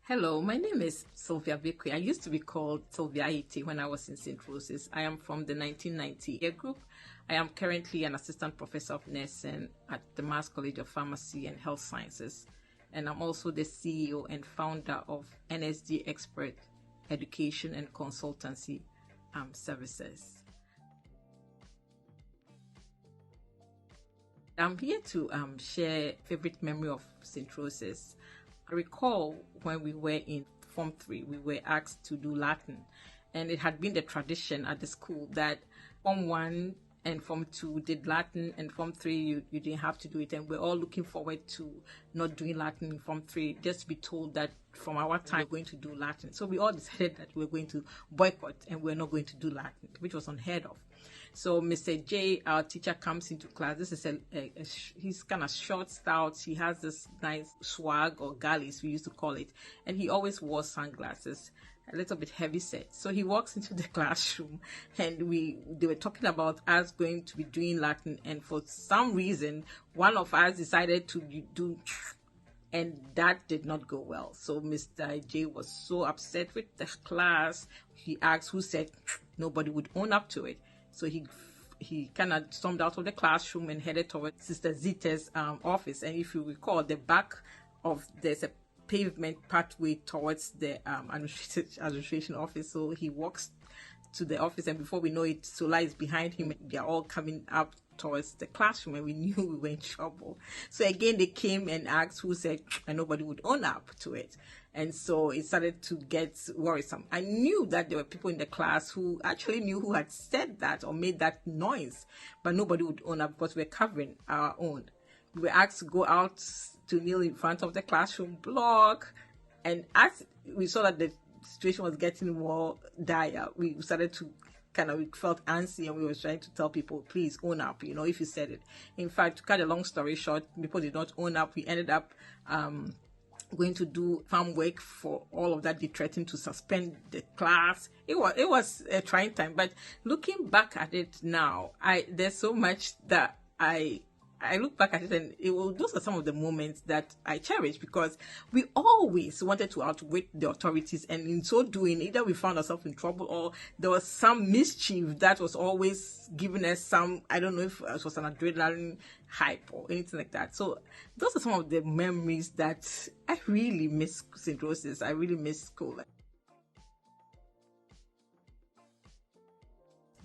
Hello, my name is Sylvia Abbeyquaye. I used to be called Sylvia Abbeyquaye when I was in St. Rose's. I am from the 1990 year group. I am currently an assistant professor of nursing at the Mass College of Pharmacy and Health Sciences. And I'm also the CEO and founder of NSD Expert Education and Consultancy Services. I'm here to share favorite memory of St. Rose's. I recall when we were in Form 3, we were asked to do Latin, and it had been the tradition at the school that Form 1 and Form 2 did Latin, and Form 3 you didn't have to do it, and we're all looking forward to not doing Latin in Form 3, just to be told that from our time we're going to do Latin. So we all decided that we're going to boycott and we're not going to do Latin, which was unheard of. So Mr. J, our teacher, comes into class. This is he's kind of short, stout. He has this nice swag, or galleys we used to call it, and he always wore sunglasses, a little bit heavy set. So he walks into the classroom, and they were talking about us going to be doing Latin, and for some reason one of us decided to do, and that did not go well. So Mr. J was so upset with the class. He asked who said nobody would own up to it. So he kind of stormed out of the classroom and headed towards Sister Zita's office. And if you recall, the back of there's a pavement pathway towards the administration office. So he walks to the office, and before we know it, Sola is behind him. They are all coming up towards the classroom, and we knew we were in trouble. So again, they came and asked who said, and nobody would own up to it. And so it started to get worrisome. I knew that there were people in the class who actually knew who had said that or made that noise, but nobody would own up because we're covering our own. We were asked to go out to kneel in front of the classroom block, and as we saw that the situation was getting more dire, we started to we felt antsy, and we were trying to tell people, please own up, if you said it. In fact, to cut a long story short, people did not own up. We ended up going to do farm work for all of that. They threatened to suspend the class. It was a trying time, but looking back at it now, there's so much that I look back at it, and those are some of the moments that I cherish, because we always wanted to outwit the authorities, and in so doing, either we found ourselves in trouble or there was some mischief that was always giving us some, I don't know if it was an adrenaline hype or anything like that. So those are some of the memories that I really miss St. Rose's. I really miss school.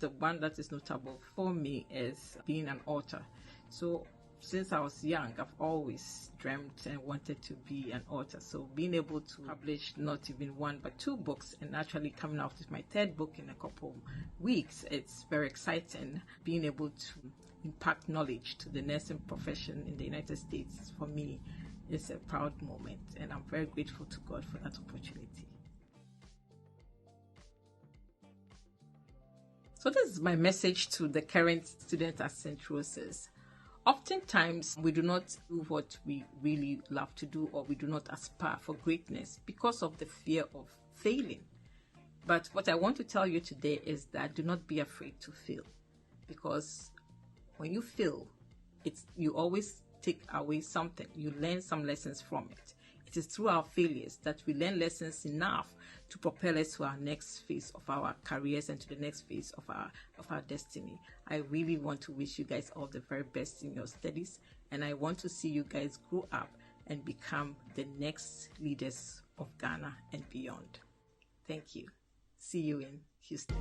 The one that is notable for me is being an author. So since I was young, I've always dreamt and wanted to be an author. So being able to publish not even one but two books, and actually coming out with my third book in a couple weeks, it's very exciting. Being able to impact knowledge to the nursing profession in the United States, for me, is a proud moment, and I'm very grateful to God for that opportunity. So this is my message to the current students at St. Rose's. Oftentimes, we do not do what we really love to do, or we do not aspire for greatness because of the fear of failing. But what I want to tell you today is that do not be afraid to fail, because when you fail, you always take away something. You learn some lessons from it. It is through our failures that we learn lessons enough to propel us to our next phase of our careers and to the next phase of our destiny. I really want to wish you guys all the very best in your studies, and I want to see you guys grow up and become the next leaders of Ghana and beyond. Thank you. See you in Houston.